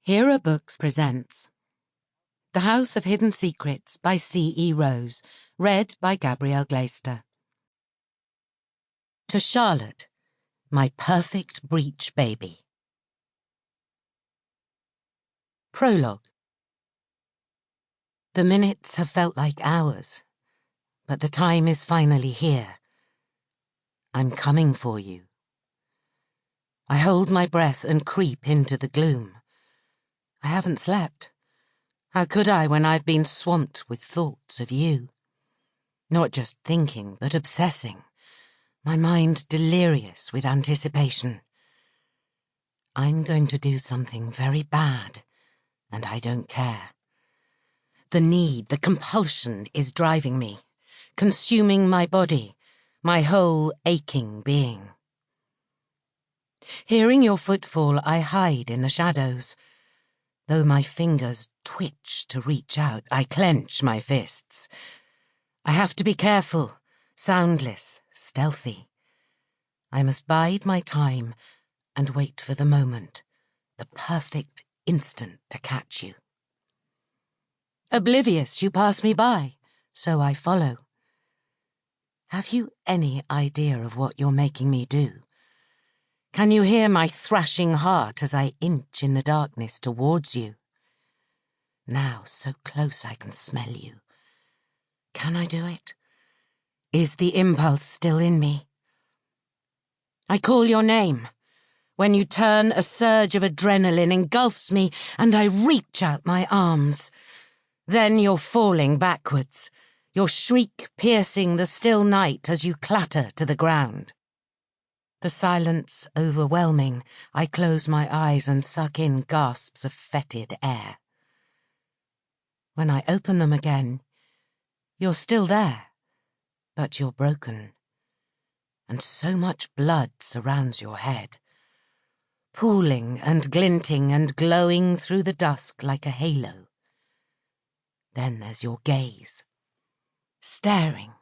Hera Books presents The House of Hidden Secrets by C.E. Rose, read by Gabrielle Glaister. To Charlotte, my perfect breech baby. Prologue. The minutes have felt like hours, but the time is finally here. I'm coming for you. I hold my breath and creep into the gloom. I haven't slept. How could I when I've been swamped with thoughts of you? Not just thinking, but obsessing. My mind delirious with anticipation. I'm going to do something very bad, and I don't care. The need, the compulsion is driving me, consuming my body, my whole aching being. Hearing your footfall, I hide in the shadows. Though my fingers twitch to reach out, I clench my fists. I have to be careful, soundless, stealthy. I must bide my time and wait for the moment, the perfect instant to catch you. Oblivious, you pass me by, so I follow. Have you any idea of what you're making me do? Can you hear my thrashing heart as I inch in the darkness towards you? Now so close I can smell you. Can I do it? Is the impulse still in me? I call your name. When you turn, a surge of adrenaline engulfs me and I reach out my arms. Then you're falling backwards, your shriek piercing the still night as you clatter to the ground. The silence overwhelming, I close my eyes and suck in gasps of fetid air. When I open them again, you're still there, but you're broken, and so much blood surrounds your head, pooling and glinting and glowing through the dusk like a halo. Then there's your gaze, staring,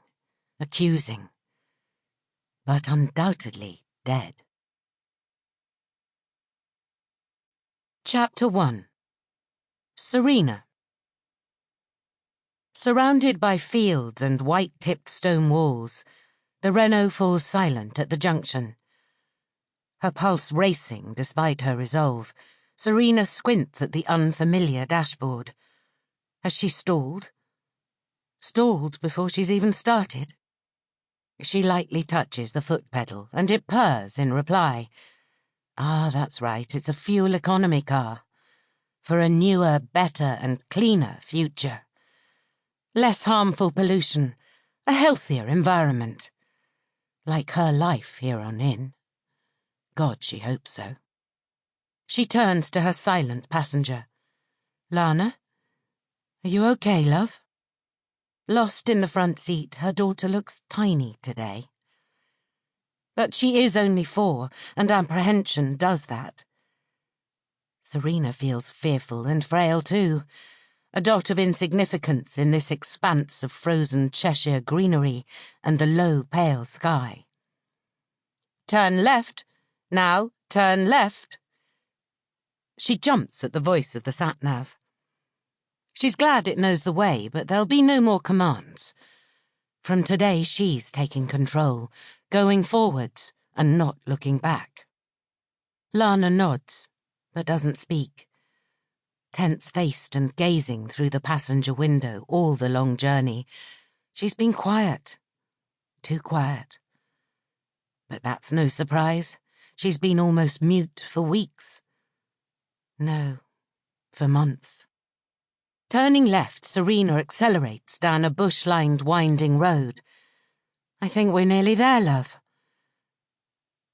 accusing, but undoubtedly dead. Chapter 1. Serena. Surrounded by fields and white-tipped stone walls, the Renault falls silent at the junction. Her pulse racing despite her resolve, Serena squints at the unfamiliar dashboard. Has she stalled? Stalled before she's even started? She lightly touches the foot pedal, and it purrs in reply. Ah, that's right, it's a fuel economy car. For a newer, better and cleaner future. Less harmful pollution, a healthier environment. Like her life here on in. God, she hopes so. She turns to her silent passenger. Lana? Are you okay, love? Lost in the front seat, her daughter looks tiny today. But she is only 4, and apprehension does that. Serena feels fearful and frail too, a dot of insignificance in this expanse of frozen Cheshire greenery and the low, pale sky. Turn left. Now, turn left. She jumps at the voice of the sat-nav. She's glad it knows the way, but there'll be no more commands. From today, she's taking control, going forwards and not looking back. Lana nods, but doesn't speak. Tense-faced and gazing through the passenger window all the long journey, she's been quiet. Too quiet. But that's no surprise. She's been almost mute for weeks. No, for months. Turning left, Serena accelerates down a bush-lined winding road. I think we're nearly there, love.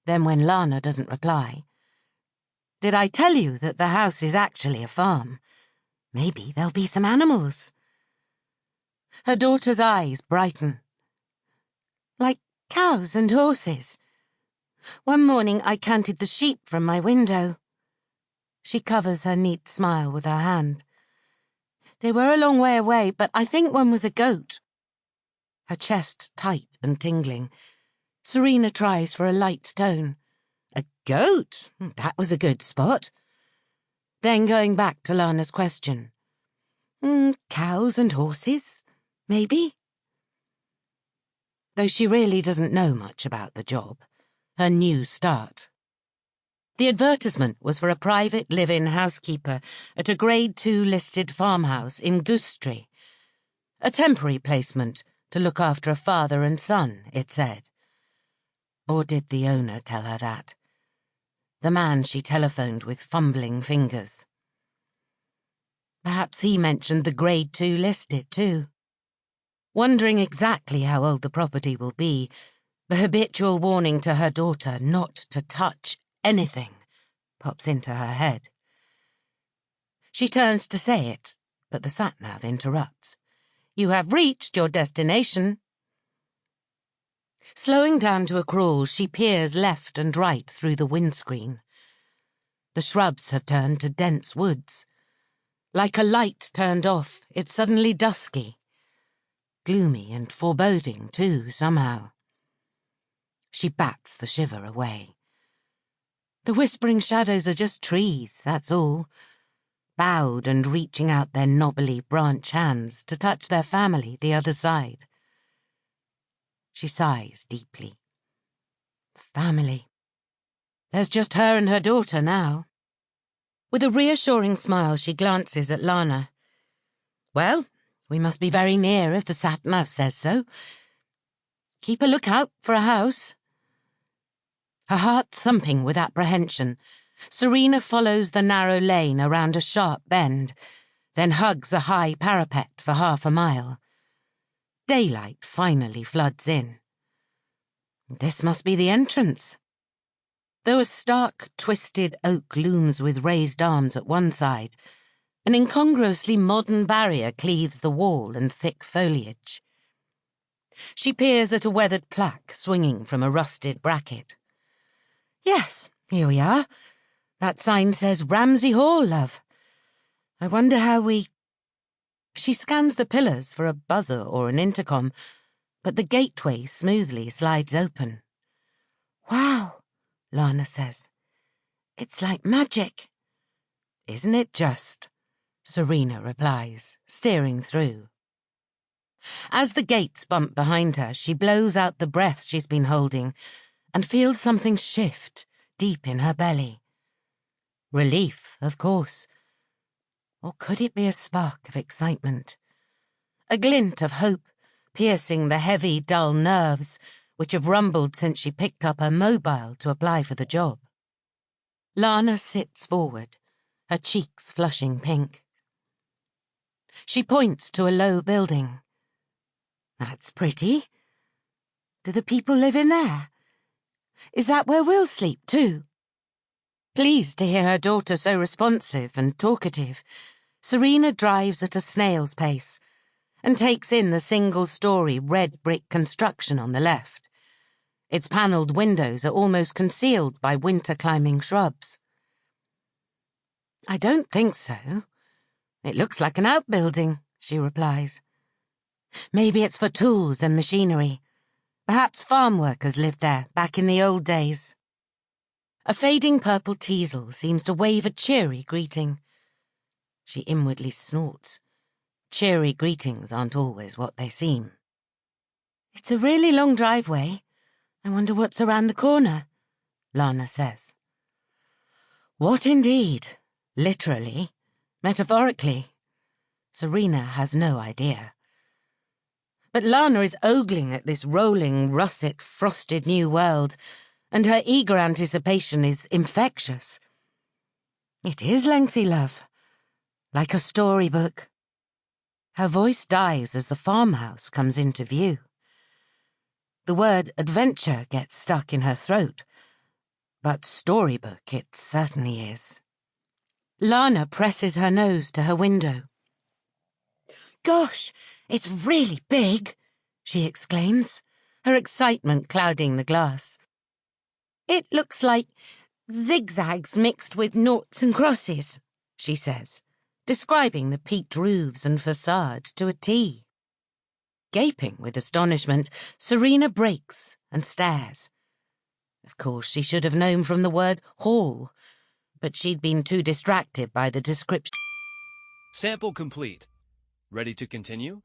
Then when Lana doesn't reply, did I tell you that the house is actually a farm? Maybe there'll be some animals. Her daughter's eyes brighten. Like cows and horses. One morning I counted the sheep from my window. She covers her neat smile with her hand. They were a long way away, but I think one was a goat. Her chest tight and tingling. Serena tries for a light tone. A goat? That was a good spot. Then going back to Lana's question. Cows and horses, maybe? Though she really doesn't know much about the job. Her new start. The advertisement was for a private live-in housekeeper at a Grade 2 listed farmhouse in Goostrey. A temporary placement to look after a father and son, it said. Or did the owner tell her that? The man she telephoned with fumbling fingers. Perhaps he mentioned the Grade 2 listed, too. Wondering exactly how old the property will be, the habitual warning to her daughter not to touch anything pops into her head. She turns to say it, but the sat-nav interrupts. You have reached your destination. Slowing down to a crawl, she peers left and right through the windscreen. The shrubs have turned to dense woods. Like a light turned off, it's suddenly dusky. Gloomy and foreboding, too, somehow. She bats the shiver away. The whispering shadows are just trees, that's all. Bowed and reaching out their knobbly branch hands to touch their family the other side. She sighs deeply. Family. There's just her and her daughter now. With a reassuring smile, she glances at Lana. Well, we must be very near if the sat-nav says so. Keep a lookout for a house. Her heart thumping with apprehension, Serena follows the narrow lane around a sharp bend, then hugs a high parapet for half a mile. Daylight finally floods in. This must be the entrance. Though a stark, twisted oak looms with raised arms at one side, an incongruously modern barrier cleaves the wall and thick foliage. She peers at a weathered plaque swinging from a rusted bracket. Yes, here we are. That sign says Ramsay Hall, love. I wonder how we... She scans the pillars for a buzzer or an intercom, but the gateway smoothly slides open. Wow, Lana says. It's like magic. Isn't it just? Serena replies, steering through. As the gates bump behind her, she blows out the breath she's been holding and feels something shift deep in her belly. Relief, of course. Or could it be a spark of excitement? A glint of hope piercing the heavy, dull nerves which have rumbled since she picked up her mobile to apply for the job. Lana sits forward, her cheeks flushing pink. She points to a low building. That's pretty. Do the people live in there? Is that where we'll sleep too? Pleased to hear her daughter so responsive and talkative, Serena drives at a snail's pace and takes in the single-story red brick construction on the left. Its panelled windows are almost concealed by winter-climbing shrubs. I don't think so. It looks like an outbuilding, she replies. Maybe it's for tools and machinery. Perhaps farm workers lived there back in the old days. A fading purple teasel seems to wave a cheery greeting. She inwardly snorts. Cheery greetings aren't always what they seem. It's a really long driveway. I wonder what's around the corner, Lana says. What indeed? Literally? Metaphorically? Serena has no idea. But Lana is ogling at this rolling, russet, frosted new world, and her eager anticipation is infectious. It is lengthy, love. Like a storybook. Her voice dies as the farmhouse comes into view. The word adventure gets stuck in her throat, but storybook it certainly is. Lana presses her nose to her window. Gosh, it's really big, she exclaims, her excitement clouding the glass. It looks like zigzags mixed with noughts and crosses, she says, describing the peaked roofs and facade to a T. Gaping with astonishment, Serena breaks and stares. Of course, she should have known from the word hall. but she'd been too distracted by the description. Sample complete. Ready to continue?